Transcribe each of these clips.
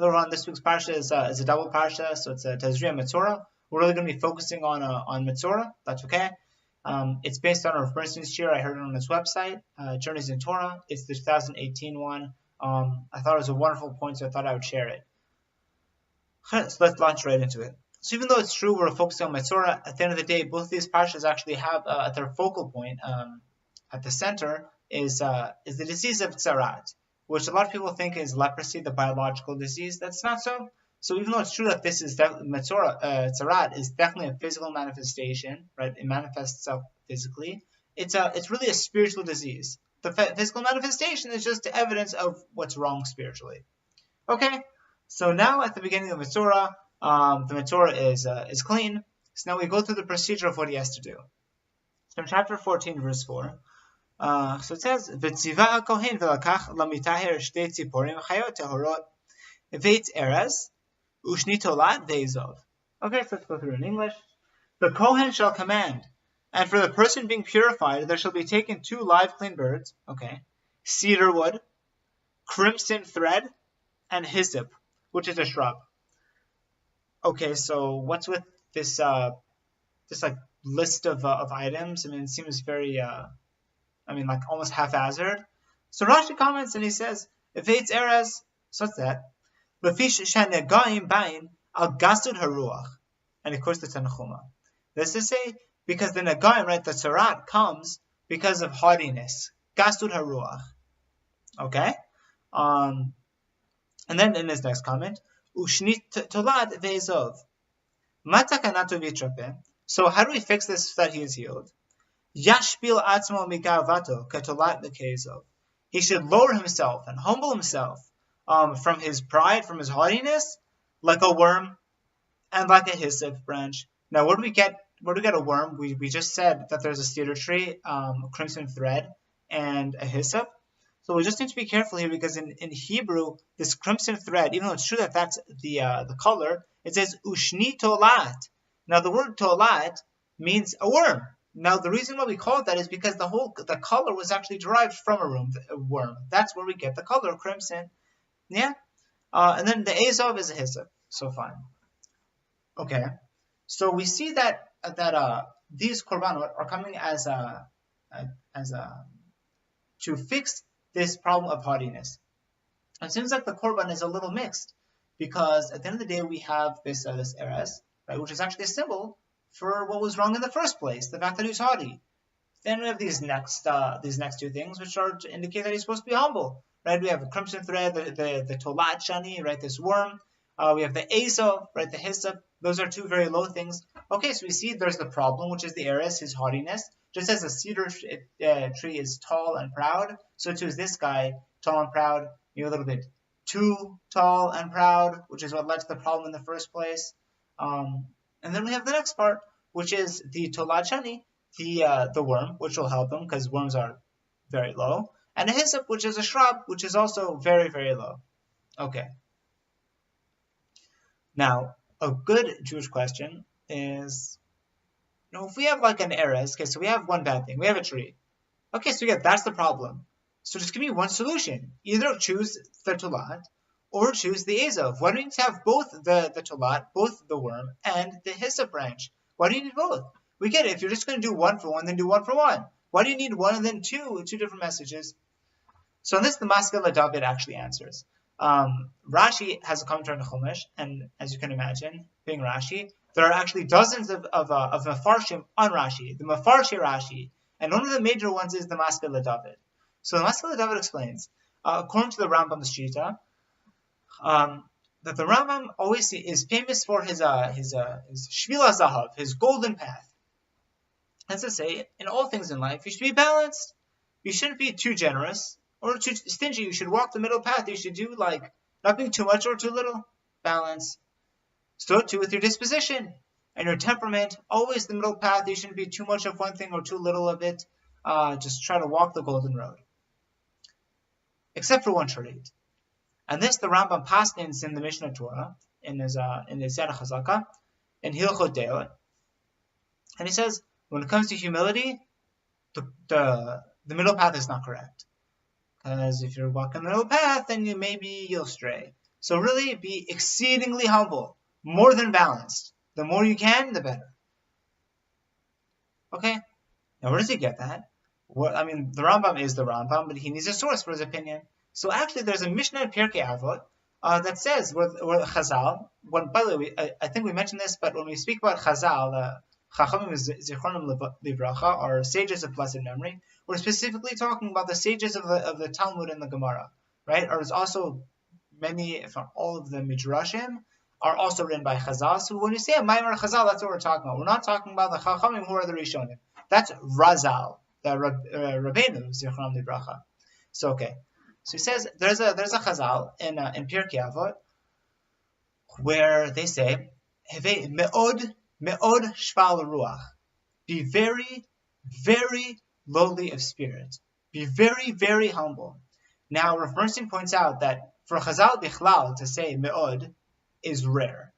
Later on, this week's parsha is a double parsha, so it's a Tazria Metzora. We're really going to be focusing on Metzora. That's okay. It's based on Rav Bernstein's shiur. I heard it on his website, Journeys in Torah. It's the 2018 one. I thought it was a wonderful point, so I thought I would share it. So let's launch right into it. So even though it's true we're focusing on Metzora, at the end of the day, both these parshas actually have at their focal point, at the center, is the disease of tzarat, which a lot of people think is leprosy, the biological disease. That's not so. So even though it's true that this is Metzora, tzarat is definitely a physical manifestation, right? It manifests itself physically. It's really a spiritual disease. The physical manifestation is just evidence of what's wrong spiritually. Okay, so now at the beginning of Metzora, the Metzora is clean. So now we go through the procedure of what he has to do. So in chapter 14, verse 4, so it says, "V'tziva kohen v'lakach lamitaher shtei tziporim chayot tehorot v'etz erez ushni tolat ve'ezov." Okay, so let's go through in English. The kohen shall command, and for the person being purified, there shall be taken 2 live clean birds, okay, cedar wood, crimson thread, and hyssop, which is a shrub. Okay, so what's with this like list of items? I mean, it seems very like almost haphazard. So Rashi comments and he says, "V'etz erez." So what's that? "Lefish shenegayim bain al gasud haruach," and of course the Tanchuma. This is to say, because the nagayim, right, the tzarat comes because of haughtiness, gasud haruach. Okay, and then in his next comment, "Ushnit tolat ve'ezov." Matakanato vitrape. So how do we fix this so that he is healed? Yashpil atzmo migavato ketolat lekezov. He should lower himself and humble himself from his pride, from his haughtiness, like a worm and like a hyssop branch. Now, where do we get a worm? We just said that there's a cedar tree, a crimson thread, and a hyssop. So we just need to be careful here because in Hebrew, this crimson thread, even though it's true that that's the color, it says ushni tolat. Now the word tolat means a worm. Now the reason why we call it that is because the color was actually derived from a worm. That's where we get the color crimson. Yeah. And then the azov is a hyssop. So fine. Okay. So we see that these korbanot are coming as to fix this problem of haughtiness. It seems like the korban is a little mixed because at the end of the day we have this erez, right, which is actually a symbol for what was wrong in the first place, the fact that he's haughty. Then we have these next 2 things, which are to indicate that he's supposed to be humble, right? We have the crimson thread, the tolat shani, right, this worm. We have the azov, right, the hyssop. Those are 2 very low things. Okay, so we see there's the problem, which is the erez, his haughtiness. Just as a cedar tree is tall and proud, so too is this guy tall and proud. Maybe a little bit too tall and proud, which is what led to the problem in the first place. And then we have the next part, which is the tolat shani, the worm, which will help him because worms are very low, and a hyssop, which is a shrub, which is also very, very low. Okay. Now, a good Jewish question is, if we have like an erez, okay, so we have one bad thing, we have a tree. Okay, so that's the problem. So just give me one solution. Either choose the tolat or choose the azov. Why do you need to have both the tolat, both the worm, and the hyssop branch? Why do you need both? We get it. If you're just going to do one for one, then do one for one. Why do you need one and then two different messages? So in this, the Maskela David actually answers. Rashi has a commentary on the Chumash, and as you can imagine, being Rashi, there are actually dozens of Mefarshim on Rashi, the Mefarshi Rashi, and one of the major ones is the Maskela David. So the Maskela David explains, according to the Rambam's Shita, that the Rambam always is famous for his Shvila Zahav, his golden path. That's to say, in all things in life, you should be balanced. You shouldn't be too generous or too stingy. You should walk the middle path. You should do like not being too much or too little. Balance. So too with your disposition and your temperament. Always the middle path. You shouldn't be too much of one thing or too little of it. Just try to walk the golden road. Except for one trait. And this the Rambam paskins in the Mishnah Torah, in his Yad Chazaka, in Hilchot De'ot. And he says, when it comes to humility, the middle path is not correct. Because if you're walking the middle path, then maybe you'll stray. So really be exceedingly humble, more than balanced. The more you can, the better. Okay? Now where does he get that? Well, I mean, the Rambam is the Rambam, but he needs a source for his opinion. So actually, there's a Mishnah in Pirkei Avot that says, where Chazal, by the way, I think we mentioned this, but when we speak about Chazal, Chachamim Zichronim Livracha, are sages of blessed memory, we're specifically talking about the sages of the Talmud and the Gemara, right? Or there's also many, if not all of the Midrashim, are also written by Chazal. So when you say a Maimar Chazal, that's what we're talking about. We're not talking about the Chachamim who are the Rishonim. That's Razal, the Rabbeinu Zichronim Livracha. So okay. So he says there's a Chazal in Pirkei Avot where they say Hevei me'od shval ruach, be very, very lowly of spirit, be very, very humble. Now Rav Bernstein points out that for Chazal bichlal to say me'od is rare.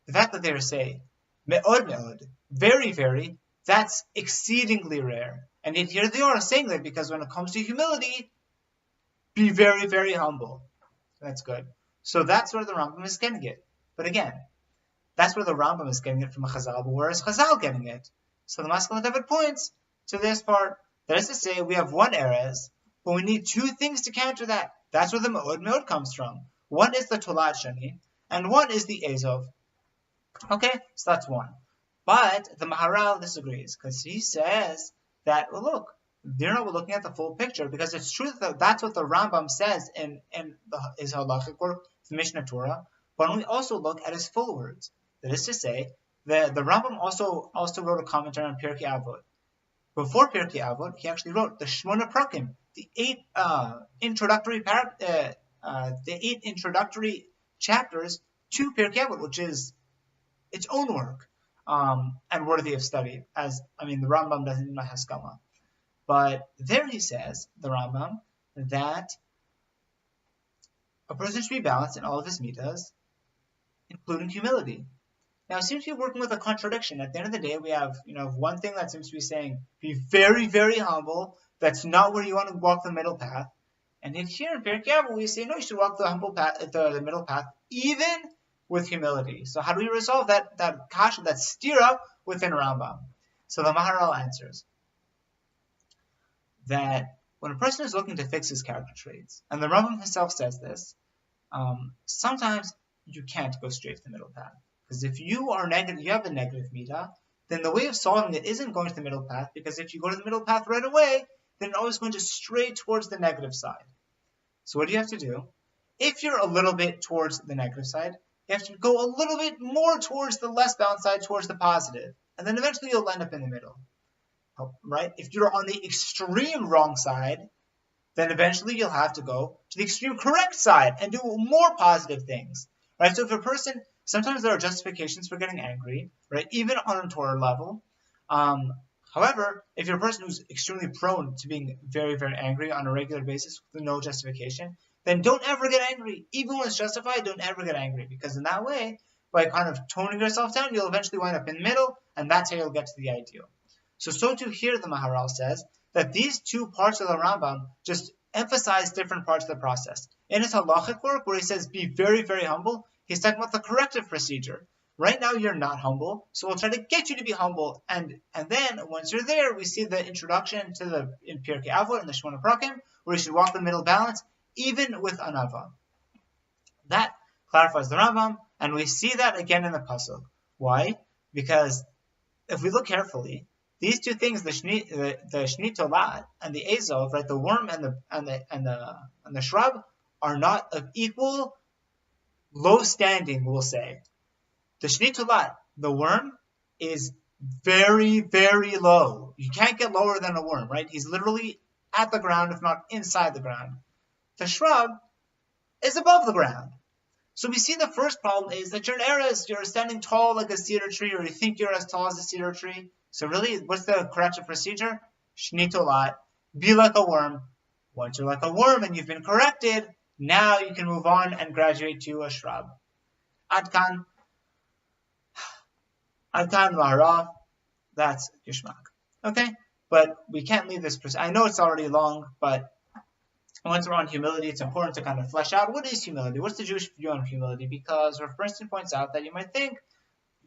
The fact that they say me'od, very, very, that's exceedingly rare. And yet here they are saying that because when it comes to humility, be very, very humble. That's good. So that's where the Rambam is getting it. But again, that's where the Rambam is getting it from a Chazal, but where is Chazal getting it? So the Maskal David points to this part. That is to say, we have one Erez, but we need two things to counter that. That's where the Me'od comes from. One is the Tolat Shani, and one is the Ezov. Okay, so that's one. But the Maharal disagrees, because he says that, well, look, they're not looking at the full picture, because it's true that that's what the Rambam says in his halachic work, the Mishnah Torah, but when we also look at his full words, that is to say, the Rambam also wrote a commentary on Pirkei Avot. Before Pirkei Avot, he actually wrote the Shmona Prakim, the eight introductory chapters to Pirkei Avot, which is its own work and worthy of study. The Rambam doesn't in Haskama. But there he says, the Rambam, that a person should be balanced in all of his midas, including humility. Now, it seems to be working with a contradiction. At the end of the day, we have one thing that seems to be saying, be very, very humble. That's not where you want to walk the middle path. And in here in Pirkei Avot, we say, no, you should walk the humble path, the middle path, even with humility. So how do we resolve that kasha, that stira within Rambam? So the Maharal answers that when a person is looking to fix his character traits, and the Rambam himself says this, sometimes you can't go straight to the middle path. Because if you are negative, you have a negative midah, then the way of solving it isn't going to the middle path, because if you go to the middle path right away, then it's always going to stray towards the negative side. So what do you have to do? If you're a little bit towards the negative side, you have to go a little bit more towards the less balanced side, towards the positive. And then eventually you'll end up in the middle. Right? If you're on the extreme wrong side, then eventually you'll have to go to the extreme correct side and do more positive things. Right? So if a person, sometimes there are justifications for getting angry, right? Even on a Torah level. However, if you're a person who's extremely prone to being very, very angry on a regular basis with no justification, then don't ever get angry. Even when it's justified, don't ever get angry. Because in that way, by kind of toning yourself down, you'll eventually wind up in the middle, and that's how you'll get to the ideal. So too here the Maharal says that these two parts of the Rambam just emphasize different parts of the process. In his halachic work, where he says be very, very humble, he's talking about the corrective procedure. Right now you're not humble, so we'll try to get you to be humble, and then once you're there, we see the introduction to in Pirkei Avot and the Shmona Prakim, where you should walk the middle balance, even with anava. That clarifies the Rambam, and we see that again in the pasuk. Why? Because if we look carefully, these two things, the Shni Tolat and the Ezov, right, the worm and the shrub, are not of equal low standing, we'll say. The Shni Tolat, the worm, is very, very low. You can't get lower than a worm, right? He's literally at the ground, if not inside the ground. The shrub is above the ground. So we see the first problem is that you're an Erez, you're standing tall like a cedar tree, or you think you're as tall as a cedar tree. So really, what's the corrective procedure? Shni Tolat, be like a worm. Once you're like a worm and you've been corrected, now you can move on and graduate to a shrub. Adkan Maharav, that's Gishmak. Okay? But we can't leave this. I know it's already long, but once we're on humility, it's important to kind of flesh out what is humility? What's the Jewish view on humility? Because Rav Bernstein points out that you might think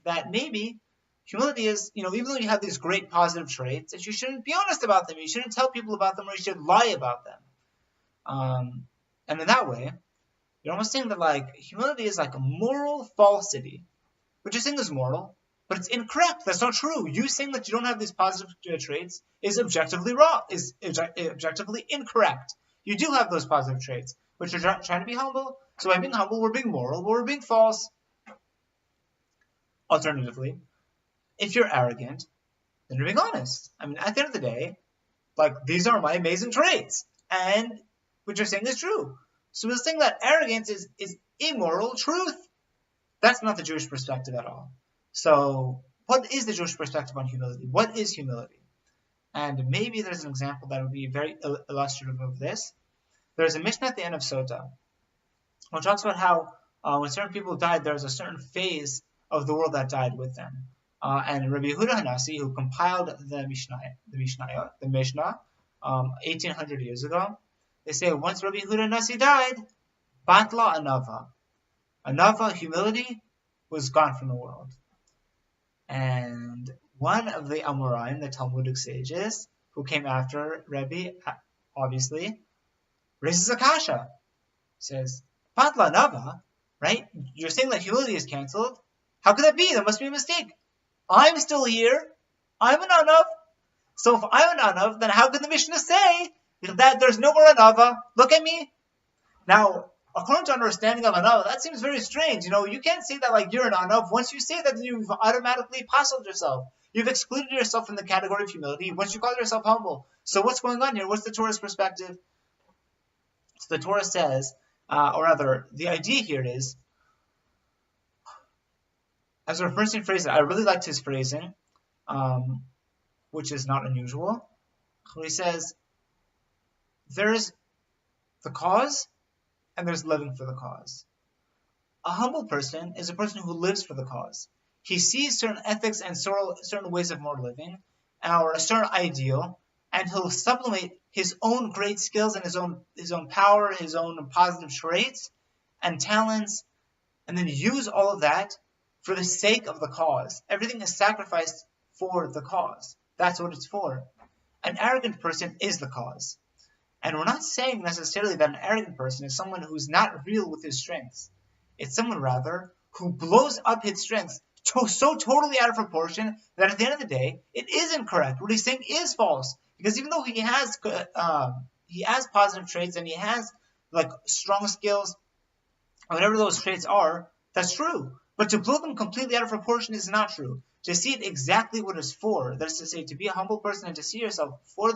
that maybe humility is, even though you have these great positive traits, that you shouldn't be honest about them. You shouldn't tell people about them, or you should lie about them. And in that way, you're almost saying that like humility is like a moral falsity. What you're saying is moral, but it's incorrect. That's not true. You saying that you don't have these positive traits is objectively wrong, is objectively incorrect. You do have those positive traits, but you're trying to be humble. So by being humble, we're being moral, but we're being false. Alternatively, if you're arrogant, then you're being honest. I mean, at the end of the day, like, these are my amazing traits, and what you're saying is true. So we're saying that arrogance is immoral truth. That's not the Jewish perspective at all. So what is the Jewish perspective on humility? What is humility? And maybe there's an example that would be very illustrative of this. There's a Mishnah at the end of Sota, which talks about how when certain people died, there's a certain phase of the world that died with them. And Rabbi Yehuda Hanasi, who compiled the Mishnah 1,800 years ago, they say once Rabbi Yehuda Hanasi died, Batla Anava. Anava, humility, was gone from the world. And one of the Amoraim, the Talmudic sages, who came after Rebbe, obviously, raises a kasha. Says, Batla Anava, right? You're saying that humility is cancelled? How could that be? There must be a mistake. I'm still here. I'm an Anav. So if I'm an Anav, then how can the Mishnah say that there's no more Anava? Look at me. Now, according to understanding of Anav, that seems very strange. You can't say that like you're an Anav. Once you say that, then you've automatically puzzled yourself. You've excluded yourself from the category of humility once you call yourself humble. So what's going on here? What's the Torah's perspective? So the Torah says, or rather, the idea here is, as Rav Bernstein phrased it, I really liked his phrasing, which is not unusual. He says, there's the cause, and there's living for the cause. A humble person is a person who lives for the cause. He sees certain ethics and certain ways of moral living, or a certain ideal, and he'll sublimate his own great skills and his own power, his own positive traits and talents, and then use all of that for the sake of the cause. Everything is sacrificed for the cause. That's what it's for. An arrogant person is the cause. And we're not saying necessarily that an arrogant person is someone who's not real with his strengths. It's someone, rather, who blows up his strengths so totally out of proportion that at the end of the day, it is incorrect. What he's saying is false. Because even though he has positive traits and he has like strong skills, whatever those traits are, that's true. But to blow them completely out of proportion is not true. To see it exactly what it's for, that is to say, to be a humble person and to see yourself for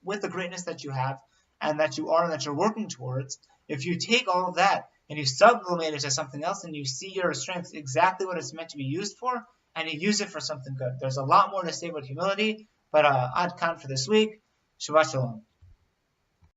with the greatness that you have and that you are and that you're working towards, if you take all of that and you sublimate it to something else and you see your strengths exactly what it's meant to be used for and you use it for something good. There's a lot more to say about humility, but Ad Khan for this week. Shabbat Shalom.